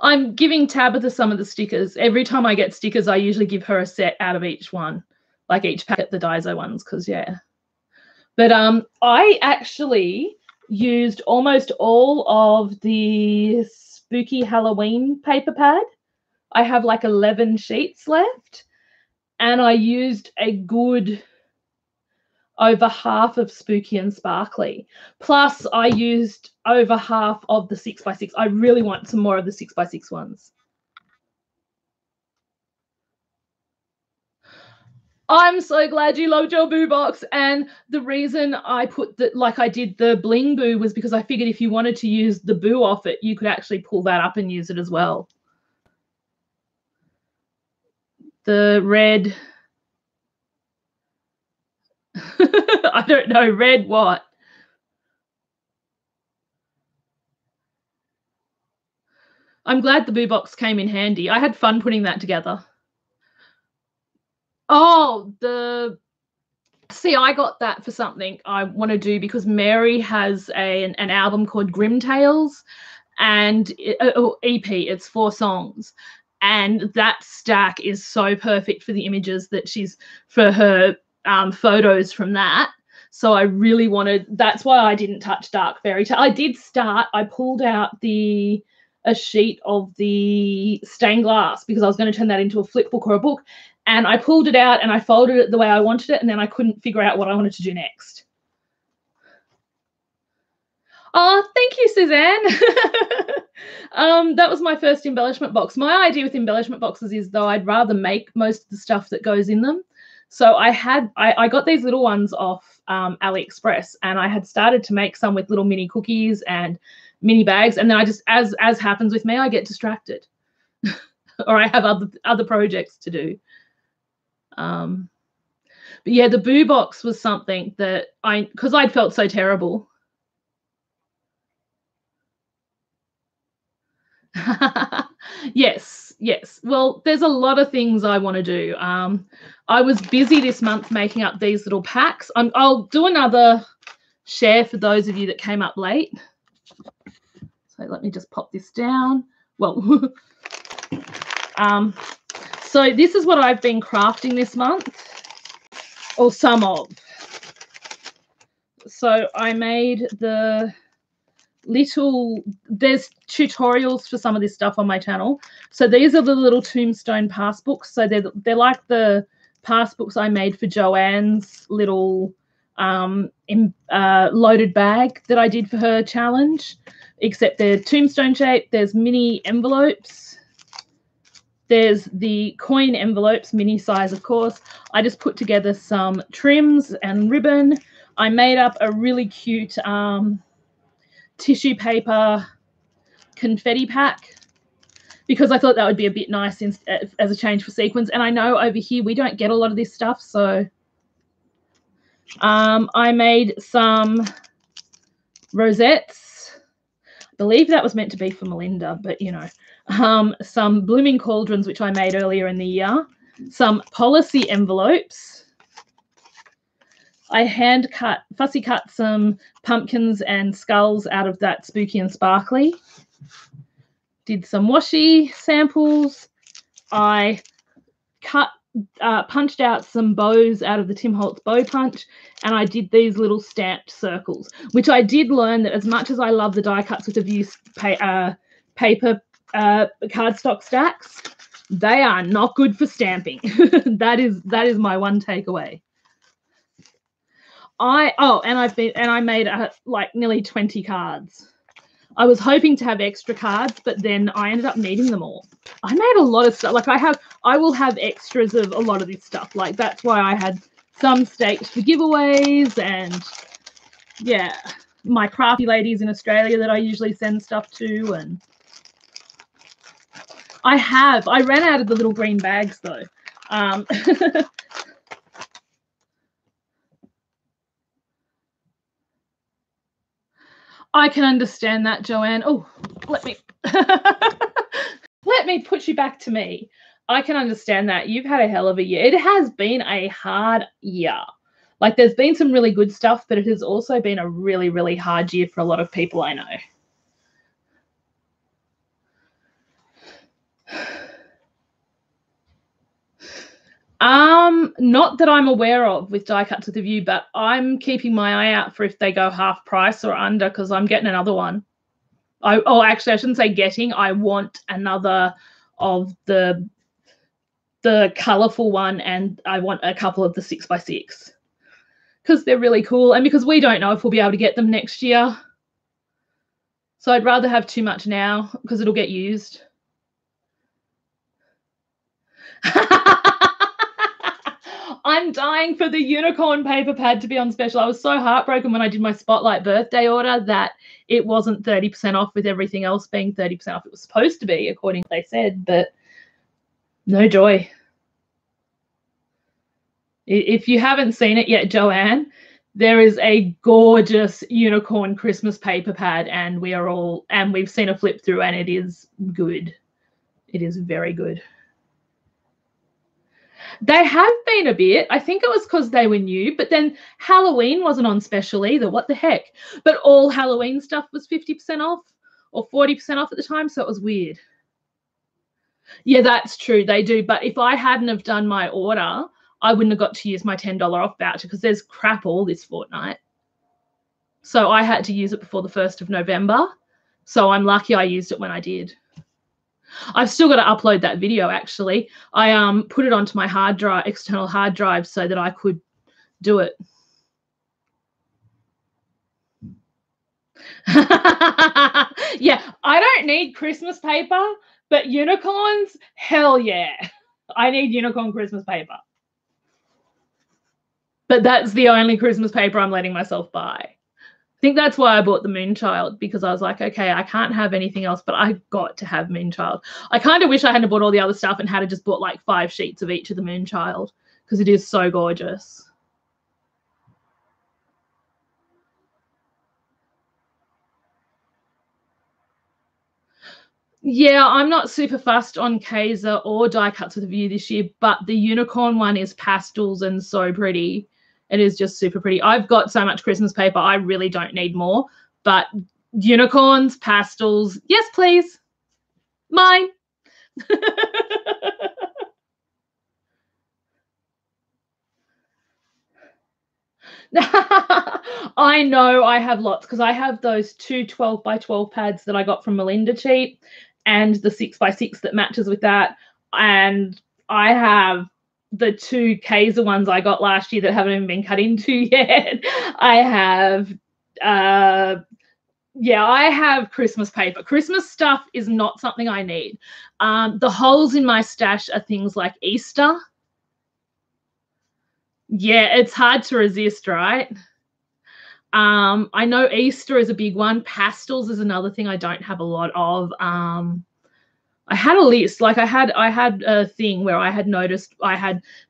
I'm giving Tabitha some of the stickers. Every time I get stickers, I usually give her a set out of each one, like each packet, the Daiso ones, because yeah. But I actually used almost all of the Spooky Halloween paper pad. I have like 11 sheets left, and I used a good over half of Spooky and Sparkly. Plus, I used over half of the 6x6. I really want some more of the 6x6 ones. I'm so glad you loved your boo box. And the reason I put that, like I did the bling boo, was because I figured if you wanted to use the boo off it, you could actually pull that up and use it as well. The red. I don't know, red what? I'm glad the boo box came in handy. I had fun putting that together. Oh, see, I got that for something I want to do because Mary has an album called Grim Tales, and EP. It's 4 songs, and that stack is so perfect for the images that she's for her photos from that. So I really wanted. That's why I didn't touch Dark Fairy Tale. I did start. I pulled out the a sheet of the stained glass because I was going to turn that into a flip book or a book. And I pulled it out and I folded it the way I wanted it, and then I couldn't figure out what I wanted to do next. Oh, thank you, Suzanne. That was my first embellishment box. My idea with embellishment boxes is, though, I'd rather make most of the stuff that goes in them. So I got these little ones off AliExpress, and I had started to make some with little mini cookies and mini bags, and then I just, as happens with me, I get distracted or I have other projects to do. But yeah, the Boo box was something that because I'd felt so terrible. Yes. Well, there's a lot of things I want to do. I was busy this month making up these little packs. I'll do another share for those of you that came up late. So let me just pop this down. Well, so this is what I've been crafting this month, or some of. So I made there's tutorials for some of this stuff on my channel. So these are the little tombstone pass books. So they're like the pass books I made for Joanne's little loaded bag that I did for her challenge, except they're tombstone shaped. There's mini envelopes. There's the coin envelopes, mini size, of course. I just put together some trims and ribbon. I made up a really cute tissue paper confetti pack because I thought that would be a bit nice as a change for sequins. And I know over here we don't get a lot of this stuff, so I made some rosettes. I believe that was meant to be for Melinda, but you know, some blooming cauldrons, which I made earlier in the year, some policy envelopes. I fussy cut some pumpkins and skulls out of that Spooky and Sparkly. Did some washi samples. I punched out some bows out of the Tim Holtz bow punch, and I did these little stamped circles, which I did learn that as much as I love the die cuts with the view paper cardstock stacks, they are not good for stamping. that is my one takeaway. I made like nearly 20 cards. I was hoping to have extra cards, but then I ended up needing them all. I made a lot of stuff. Like I will have extras of a lot of this stuff. Like that's why I had some staked for giveaways, and yeah, my crafty ladies in Australia that I usually send stuff to. And I ran out of the little green bags though. I can understand that, Joanne. Oh, let me put you back to me. I can understand that. You've had a hell of a year. It has been a hard year. Like there's been some really good stuff, but it has also been a really, really hard year for a lot of people I know. Not that I'm aware of with die cuts with the view, but I'm keeping my eye out for if they go half price or under, because I'm getting another one. Actually, I shouldn't say getting. I want another of the colourful one, and I want a couple of the 6x6 because they're really cool, and because we don't know if we'll be able to get them next year. So I'd rather have too much now because it'll get used. I'm dying for the unicorn paper pad to be on special. I was so heartbroken when I did my Spotlight birthday order that it wasn't 30% off with everything else being 30% off. It was supposed to be, according to what they said, but no joy. If you haven't seen it yet, Joanne, there is a gorgeous unicorn Christmas paper pad, and we've seen a flip through, and it is good. It is very good. They have been a bit. I think it was because they were new, but then Halloween wasn't on special either. What the heck? But all Halloween stuff was 50% off or 40% off at the time, so it was weird. Yeah, that's true. They do. But if I hadn't have done my order, I wouldn't have got to use my $10 off voucher because there's crap all this fortnight. So I had to use it before the 1st of November. So I'm lucky I used it when I did. I've still got to upload that video, actually. I put it onto my hard drive, external hard drive, so that I could do it. Yeah, I don't need Christmas paper, but unicorns, hell yeah. I need unicorn Christmas paper. But that's the only Christmas paper I'm letting myself buy. I think that's why I bought the Moonchild, because I was like, okay, I can't have anything else, but I got to have Moonchild. I kind of wish I hadn't bought all the other stuff and had just bought like 5 sheets of each of the Moonchild, because it is so gorgeous. Yeah, I'm not super fussed on Kaiser or die cuts with a view this year, but the unicorn one is pastels and so pretty. It is just super pretty. I've got so much Christmas paper, I really don't need more. But unicorns, pastels, yes, please. Mine. I know I have lots, because I have those 2 12x12 pads that I got from Melinda cheap, and the 6x6 that matches with that. And I have the 2 Kaiser ones I got last year that haven't even been cut into yet. I have, yeah, I have Christmas paper. Christmas stuff is not something I need. The holes in my stash are things like Easter. Yeah, it's hard to resist, right? I know Easter is a big one. Pastels is another thing I don't have a lot of. I had a list, like I had a thing where I had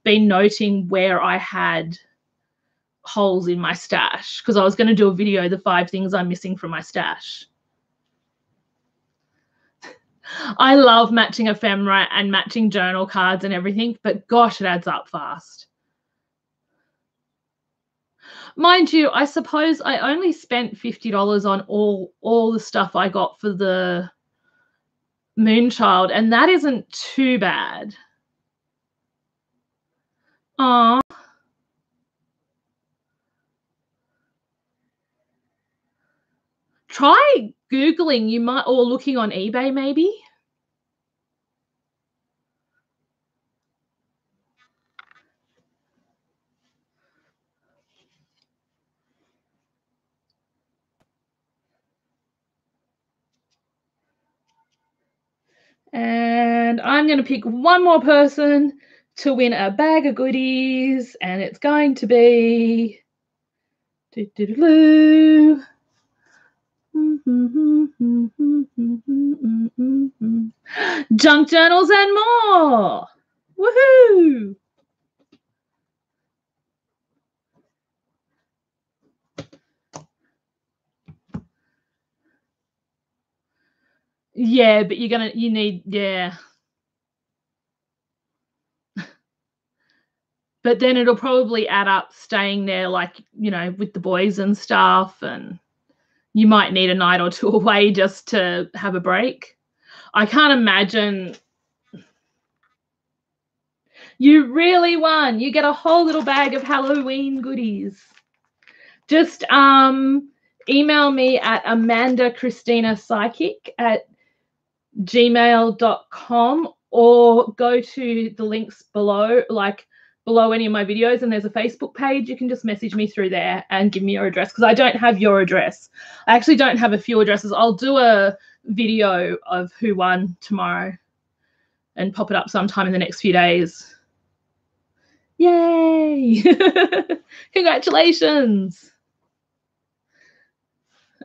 been noting where I had holes in my stash, because I was going to do a video, the 5 things I'm missing from my stash. I love matching ephemera and matching journal cards and everything, but gosh, it adds up fast. Mind you, I suppose I only spent $50 on all the stuff I got for the Moonchild, and that isn't too bad. Aw. Try Googling, you might, or looking on eBay maybe. And I'm going to pick one more person to win a bag of goodies, and it's going to be junk journals and more. Woohoo! Yeah, but you need, yeah. But then it'll probably add up staying there, like, you know, with the boys and stuff, and you might need a night or 2 away just to have a break. I can't imagine. You really won. You get a whole little bag of Halloween goodies. Just email me at amandachristinapsychic@gmail.com, or go to the links below, like below any of my videos, and there's a Facebook page. You can just message me through there and give me your address, because I don't have your address. I actually don't have a few addresses. I'll do a video of who won tomorrow and pop it up sometime in the next few days. Yay! Congratulations.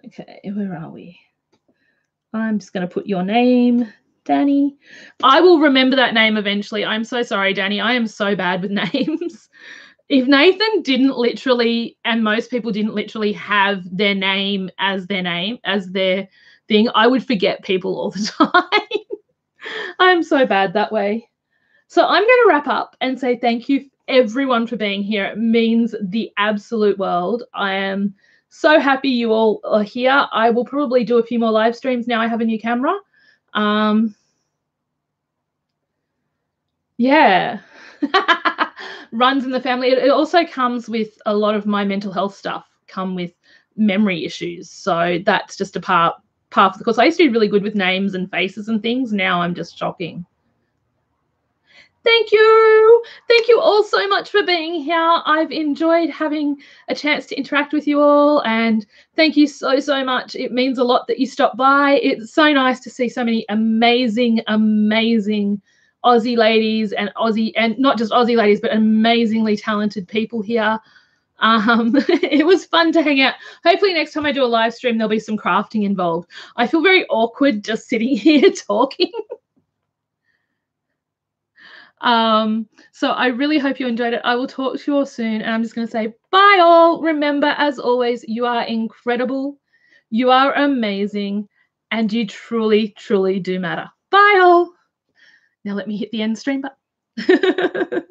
Okay, where are we? I'm just going to put your name, Danny. I will remember that name eventually. I'm so sorry, Danny. I am so bad with names. If Nathan didn't literally, and most people didn't literally have their name as their thing, I would forget people all the time. I'm so bad that way. So I'm going to wrap up and say thank you everyone for being here. It means the absolute world. I am so happy you all are here. I will probably do a few more live streams now I have a new camera. Yeah. Runs in the family. It also comes with a lot of my mental health stuff, come with memory issues. So that's just a part path of the course. I used to be really good with names and faces and things. Now I'm just shocking. Thank you. Thank you all so much for being here. I've enjoyed having a chance to interact with you all, and thank you so, so much. It means a lot that you stopped by. It's so nice to see so many amazing, amazing Aussie ladies and not just Aussie ladies, but amazingly talented people here. It was fun to hang out. Hopefully next time I do a live stream, there'll be some crafting involved. I feel very awkward just sitting here talking. So I really hope you enjoyed it. I will talk to you all soon, and I'm just going to say bye all. Remember, as always, you are incredible, you are amazing, and you truly, truly do matter. Bye all. Now let me hit the end stream button.